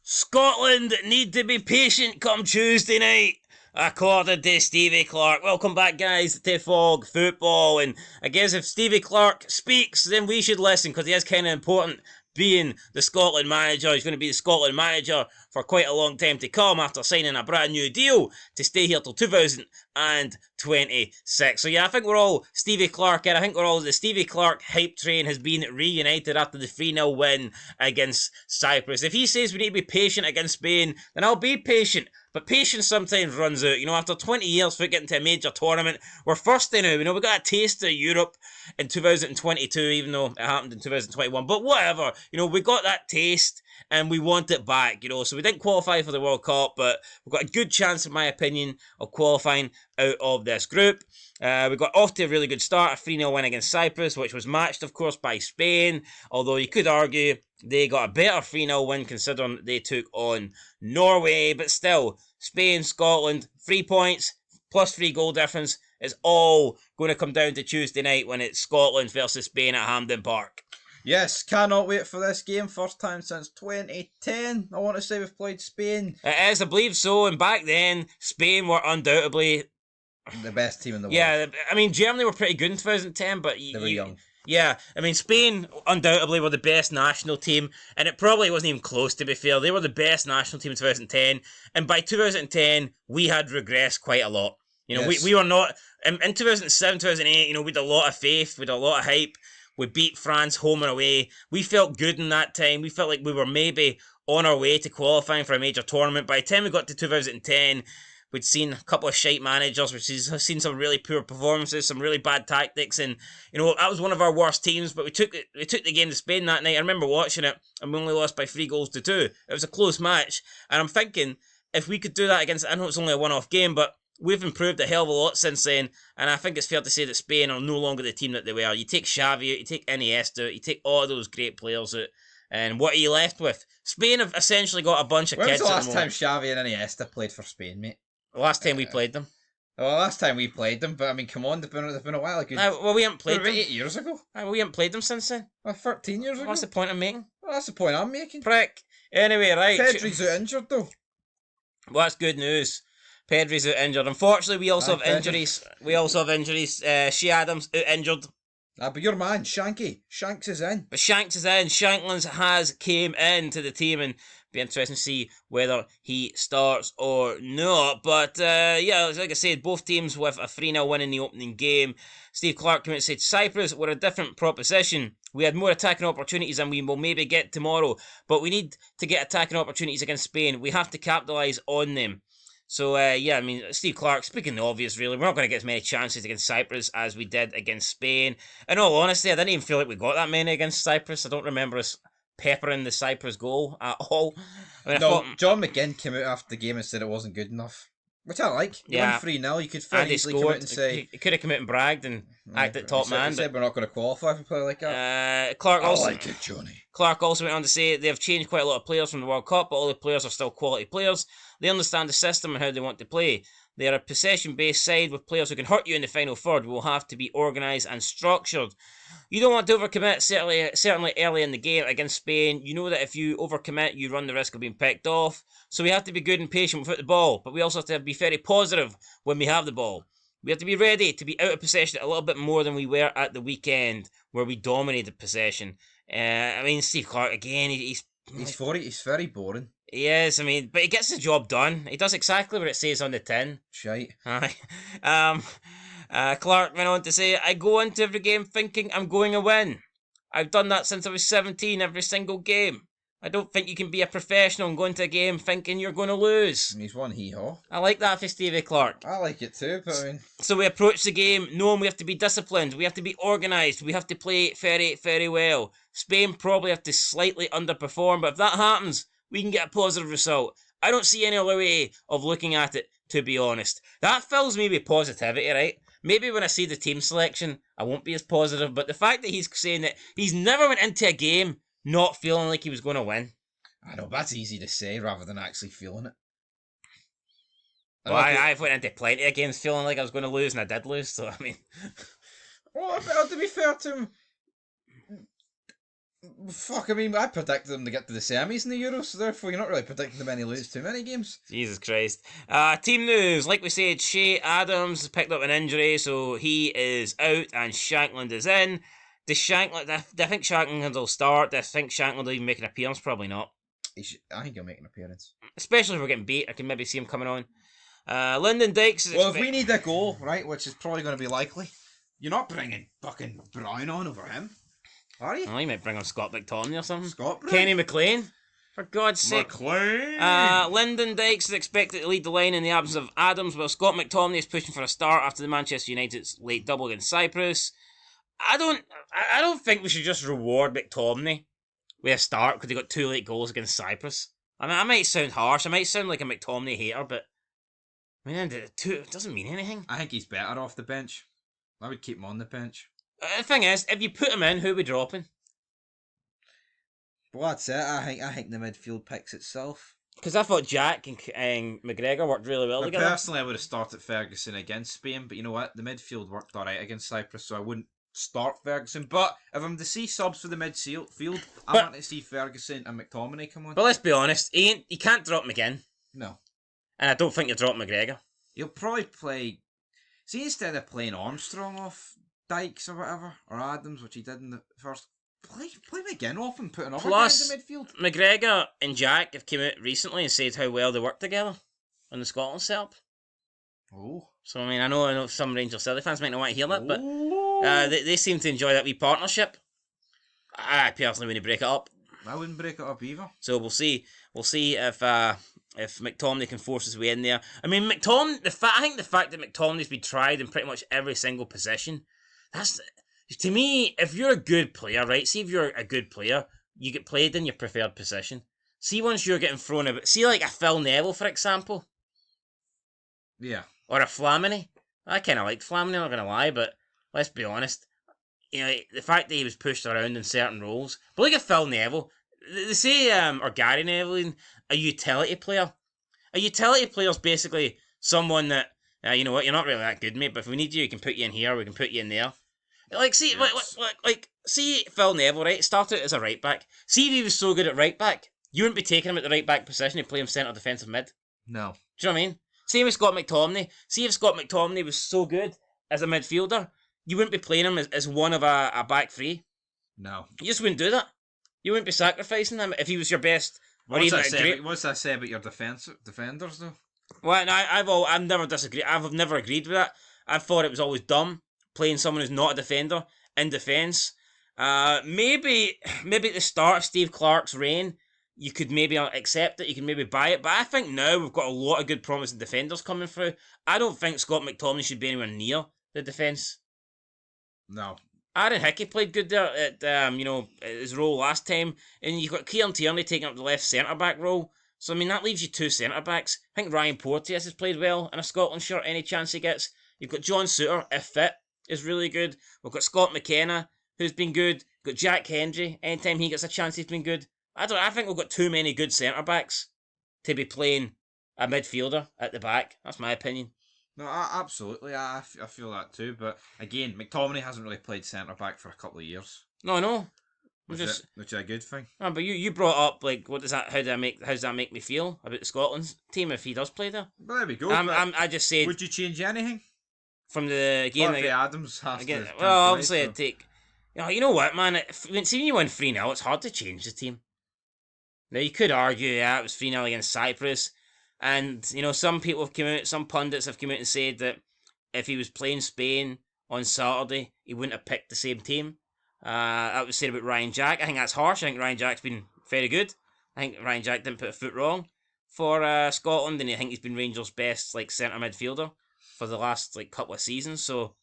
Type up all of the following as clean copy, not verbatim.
Scotland need to be patient come Tuesday night, according to Stevie Clarke. Welcome back, guys, to Fog Football. And I guess if Stevie Clarke speaks, then we should listen, because he is kind of important, being the Scotland manager. He's going to be the Scotland manager for quite a long time to come after signing a brand new deal to stay here till 2026. So yeah, I think we're all Stevie Clarke, and I think we're all the Stevie Clarke hype train has been reunited after the 3-0 win against Cyprus. If he says we need to be patient against Spain, then I'll be patient. But patience sometimes runs out. You know, after 20 years for getting to a major tournament, we're thirsty now. You know, we got a taste of Europe in 2022, even though it happened in 2021. But whatever, you know, we got that taste and we want it back, you know. So we didn't qualify for the World Cup, but we've got a good chance, in my opinion, of qualifying out of this group. We got off to a really good start, a 3-0 win against Cyprus, which was matched, of course, by Spain, although you could argue they got a better 3-0 win considering they took on Norway, but still, Spain, Scotland, 3 points, plus 3 goal difference, is all going to come down to Tuesday night when it's Scotland versus Spain at Hampden Park. Yes, cannot wait for this game. First time since 2010, I want to say we've played Spain. It is, I believe so, and back then, Spain were undoubtedly the best team in the world. Yeah, I mean, Germany were pretty good in 2010, but they were young. Yeah, I mean, Spain undoubtedly were the best national team, and it probably wasn't even close, to be fair. They were the best national team in 2010, and by 2010, we had regressed quite a lot. You know, yes. we were not, in 2007, 2008, you know, we had a lot of faith, we had a lot of hype. We beat France home and away. We felt good in that time. We felt like we were maybe on our way to qualifying for a major tournament. By the time we got to 2010, we'd seen a couple of shite managers, we'd seen some really poor performances, some really bad tactics, and you know that was one of our worst teams. But we took the game to Spain that night. I remember watching it, and we only lost by 3-2. It was a close match, and I'm thinking if we could do that against, I know it's only a one-off game, but we've improved a hell of a lot since then, and I think it's fair to say that Spain are no longer the team that they were. You take Xavi out, you take Iniesta out, you take all those great players out, and what are you left with? Spain have essentially got a bunch of kids. When was the last time Xavi and Iniesta played for Spain, mate? The last time we played them. Well, last time we played them, but I mean, come on, they've been a while ago. Well, we haven't played them. 8 years ago. Well, we haven't played them since then. Well, 13 years ago. What's the point I'm making? Well, that's the point I'm making. Prick. Anyway, right. Pedri's out injured, though. Well, that's good news. Pedri's out injured. Unfortunately, we also have injuries. Shea Adams out injured. But your man, Shanks is in. But Shanks is in. Shanklands has came into the team, and be interesting to see whether he starts or not. But yeah, like I said, both teams with a 3-0 win in the opening game. Steve Clarke came out and said, Cyprus were a different proposition. We had more attacking opportunities than we will maybe get tomorrow, but we need to get attacking opportunities against Spain. We have to capitalise on them. So, yeah, I mean, Steve Clarke, speaking the obvious, really, we're not going to get as many chances against Cyprus as we did against Spain. In all honesty, I didn't even feel like we got that many against Cyprus. I don't remember us peppering the Cyprus goal at all. I mean, John McGinn came out after the game and said it wasn't good enough. Which I like. You won 3-0, you could fairly easily come out and say... He could have come out and bragged and acted top man. He said we're not going to qualify if we play like that. Clarke also, I like it, Johnny. Clarke also went on to say they've changed quite a lot of players from the World Cup, but all the players are still quality players. They understand the system and how they want to play. They are a possession-based side with players who can hurt you in the final third. We will have to be organised and structured. You don't want to overcommit, certainly early in the game against Spain. You know that if you overcommit, you run the risk of being picked off. So we have to be good and patient without the ball, but we also have to be very positive when we have the ball. We have to be ready to be out of possession a little bit more than we were at the weekend, where we dominated possession. I mean, Steve Clarke, again, he's 40, he's very boring. He is, I mean, but he gets the job done. He does exactly what it says on the tin. Shite. Aye. Clarke went on to say, I go into every game thinking I'm going to win. I've done that since I was 17, every single game. I don't think you can be a professional and go into a game thinking you're going to lose. And he's won hee-haw. I like that for Stevie Clarke. I like it too, but I mean... So we approach the game knowing we have to be disciplined, we have to be organised, we have to play very, very well. Spain probably have to slightly underperform, but if that happens, we can get a positive result. I don't see any other way of looking at it, to be honest. That fills me with positivity, right? Maybe when I see the team selection, I won't be as positive, but the fact that he's saying that he's never went into a game not feeling like he was going to win. I know, but that's easy to say rather than actually feeling it. Well, I've went into plenty of games feeling like I was going to lose, and I did lose, so I mean... Well, to be fair to him, Fuck, I mean, I predicted them to get to the semis in the Euros, so therefore you're not really predicting them any lose too many games. Jesus Christ. Team news. Like we said, Shea Adams picked up an injury, so he is out and Shankland is in. Do I think Shankland will start? Do I think Shankland will even make an appearance? Probably not. I think he'll make an appearance. Especially if we're getting beat, I can maybe see him coming on. Lyndon Dykes is... Well, if we need a goal, right, which is probably going to be likely, you're not bringing fucking Brown on over him, are you? Oh, you might bring on Scott McTominay or something. Scott Brown? Kenny McLean. For God's sake. McLean! Lyndon Dykes is expected to lead the line in the absence of Adams, while Scott McTominay is pushing for a start after the Manchester United's late double against Cyprus. I don't think we should just reward McTominay with a start because he got 2 late goals against Cyprus. I mean, I might sound harsh, I might sound like a McTominay hater, but I mean, it doesn't mean anything. I think he's better off the bench. I would keep him on the bench. The thing is, if you put him in, who are we dropping? Well, that's it. I think the midfield picks itself. Because I thought Jack and McGregor worked really well together. Personally, I would have started Ferguson against Spain, but you know what? The midfield worked alright against Cyprus, so I wouldn't start Ferguson. But if I'm to see subs for the midfield, I want to see Ferguson and McTominay come on. But let's be honest, he can't drop McGinn. No. And I don't think you'll drop McGregor. He'll probably play... See, instead of playing Armstrong off Dykes or whatever, or Adams, which he did in the first... Play McGinn off and put another guy in the midfield. McGregor and Jack have come out recently and said how well they work together on the Scotland setup. Oh. So, I mean, I know some Rangers Celtic fans might not want to hear that, but they seem to enjoy that wee partnership. I personally wouldn't break it up. I wouldn't break it up either. So we'll see. We'll see if McTominay can force his way in there. I mean, I think the fact that McTominay's been tried in pretty much every single position, that's... To me, if you're a good player, right? See if you're a good player, you get played in your preferred position. See once you're getting thrown about... See like a Phil Neville, for example. Yeah. Or a Flamini. I kind of liked Flamini, I'm not going to lie, but let's be honest. You know, the fact that he was pushed around in certain roles. But look at Phil Neville. They say, or Gary Neville, a utility player. A utility player is basically someone that, you know what, you're not really that good, mate, but if we need you, we can put you in here, we can put you in there. Like, see, yes. See Phil Neville, right? Started as a right back. See if he was so good at right back, you wouldn't be taking him at the right back position and play him centre defensive mid. No. Do you know what I mean? Same with Scott McTominay. See if Scott McTominay was so good as a midfielder, you wouldn't be playing him as one of a back three. No. You just wouldn't do that. You wouldn't be sacrificing him if he was your best. What's that say about your defenders, though? Well, I've never disagreed. I've never agreed with that. I thought it was always dumb playing someone who's not a defender in defence. Maybe at the start of Steve Clarke's reign, you could maybe accept it, you could maybe buy it, but I think now we've got a lot of good promising defenders coming through. I don't think Scott McTominay should be anywhere near the defence. No. Aaron Hickey played good there at his role last time, and you've got Kieran Tierney taking up the left centre-back role. So, I mean, that leaves you 2 centre-backs. I think Ryan Porteous has played well in a Scotland shirt any chance he gets. You've got John Souttar, if fit, is really good. We've got Scott McKenna, who's been good. We've got Jack Hendry, anytime he gets a chance, he's been good. I think we've got too many good centre-backs to be playing a midfielder at the back. That's my opinion. No, absolutely. I feel that too. But again, McTominay hasn't really played centre-back for a couple of years. No. Which is a good thing. No, but you brought up, like, what does that? How does that make me feel about the Scotland team if he does play there? Well, there we go. I just said. Would you change anything from the game? Clarke Adams has to. Well, obviously, I'd take. You know what, man? When you win 3-0, it's hard to change the team. Now you could argue, it was 3-0 against Cyprus, and some people have come out, some pundits have come out and said that if he was playing Spain on Saturday, he wouldn't have picked the same team. That was said about Ryan Jack. I think that's harsh. I think Ryan Jack's been very good. I think Ryan Jack didn't put a foot wrong for Scotland, and I think he's been Rangers' best centre midfielder for the last couple of seasons. So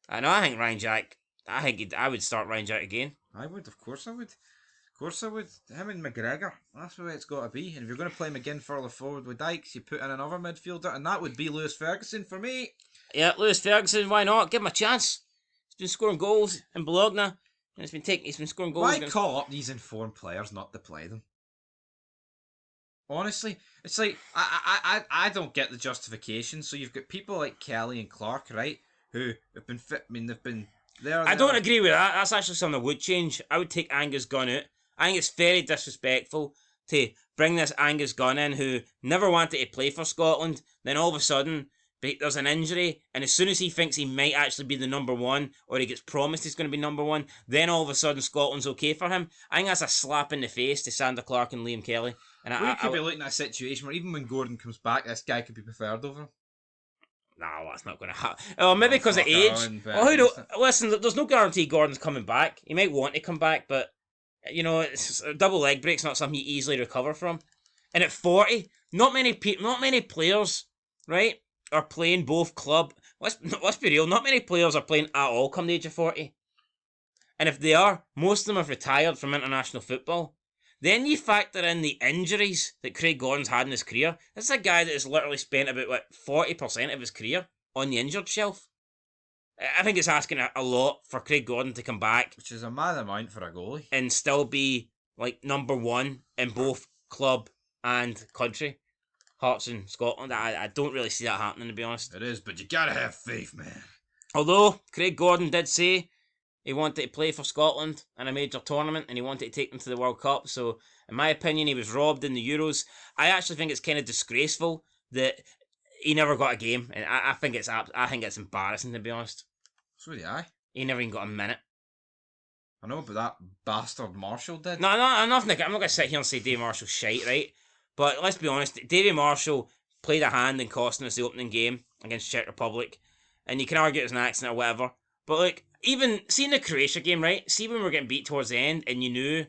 I think Ryan Jack. I would start Ryan Jack again. I would, of course I would. Of course I would. Him and McGregor. That's the way it's got to be. And if you're going to play him again further forward with Dykes, you put in another midfielder, and that would be Lewis Ferguson for me. Yeah, Lewis Ferguson. Why not? Give him a chance. He's been scoring goals in Bologna. He's been scoring goals. Why call up these informed players not to play them? Honestly, it's like I don't get the justification. So you've got people like Kelly and Clarke, right, who have been fit. I mean, they've been I don't agree with that. That's actually something I would change. I would take Angus Gunn out. I think it's very disrespectful to bring this Angus Gunn in who never wanted to play for Scotland. Then all of a sudden, there's an injury, and as soon as he thinks he might actually be the number one, or he gets promised he's going to be number one, then all of a sudden Scotland's okay for him. I think that's a slap in the face to Sander Clarke and Liam Kelly. And we could be looking at a situation where even when Gordon comes back, this guy could be preferred over him. No, that's not going to happen. Oh, maybe because of age. Listen, there's no guarantee Gordon's coming back. He might want to come back, but it's a double leg break's not something you easily recover from. And at 40, not many players, right, are playing both club. Let's be real. Not many players are playing at all come the age of 40. And if they are, most of them have retired from international football. Then you factor in the injuries that Craig Gordon's had in his career. This is a guy that has literally spent about 40% of his career on the injured shelf. I think it's asking a lot for Craig Gordon to come back. Which is a mad amount for a goalie. And still be number one in both club and country. Hearts in Scotland. I don't really see that happening, to be honest. It is, but you gotta have faith, man. Although, Craig Gordon did say he wanted to play for Scotland in a major tournament and he wanted to take them to the World Cup. So, in my opinion, he was robbed in the Euros. I actually think it's kind of disgraceful that he never got a game. And I think it's embarrassing, to be honest. So did I. He never even got a minute. I know, but that bastard Marshall did. No, I'm not going to sit here and say Davy Marshall's shite, right? But let's be honest, Davy Marshall played a hand in costing us the opening game against Czech Republic. And you can argue it was an accident or whatever. But even seeing the Croatia game, right? See when we were getting beat towards the end, and you knew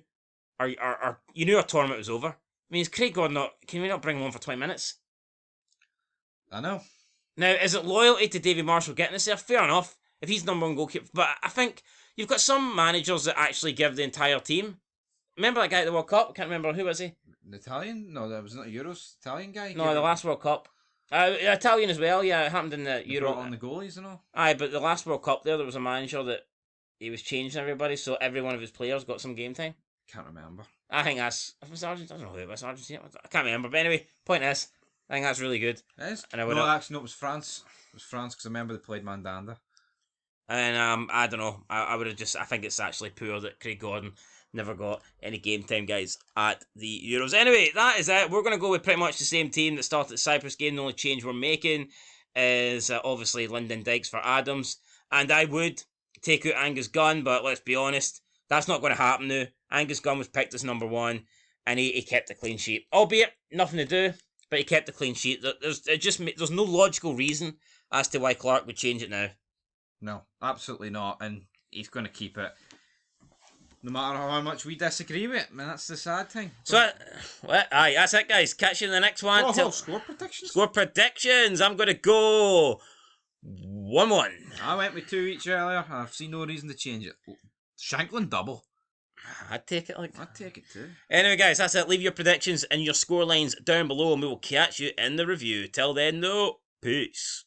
our tournament was over. I mean, is Craig Gordon can we not bring him on for 20 minutes? I know. Now, is it loyalty to Davy Marshall getting us there? Fair enough, if he's number one goalkeeper. But I think you've got some managers that actually give the entire team. Remember that guy at the World Cup? I can't remember, who was he? The Italian? No, that was not a Euros. Italian guy? No, the last World Cup. Italian as well, yeah, it happened in the Euro. On the goalies and all? Aye, but the last World Cup there was a manager that he was changing everybody, so every one of his players got some game time. Can't remember. I think that's... I don't know who it was, Argentina. I can't remember, but anyway, point is, I think that's really good. It is? And it was France. It was France, because I remember they played Mandanda. And I don't know, I would have just... I think it's actually poor that Craig Gordon never got any game time, guys, at the Euros. Anyway, that is it. We're going to go with pretty much the same team that started the Cyprus game. The only change we're making is obviously Lyndon Dykes for Adams. And I would take out Angus Gunn, but let's be honest, that's not going to happen now. Angus Gunn was picked as number one, and he kept a clean sheet. Albeit, nothing to do, but he kept a clean sheet. There's no logical reason as to why Clarke would change it now. No, absolutely not. And he's going to keep it. No matter how much we disagree with it, man, that's the sad thing. So, that's it, guys. Catch you in the next one. Score predictions? Score predictions. I'm going to go 1-1. I went with 2 each earlier, and I've seen no reason to change it. Shanklin double. I'd take it I'd take it too. Anyway, guys, that's it. Leave your predictions and your score lines down below, and we will catch you in the review. Till then, though, peace.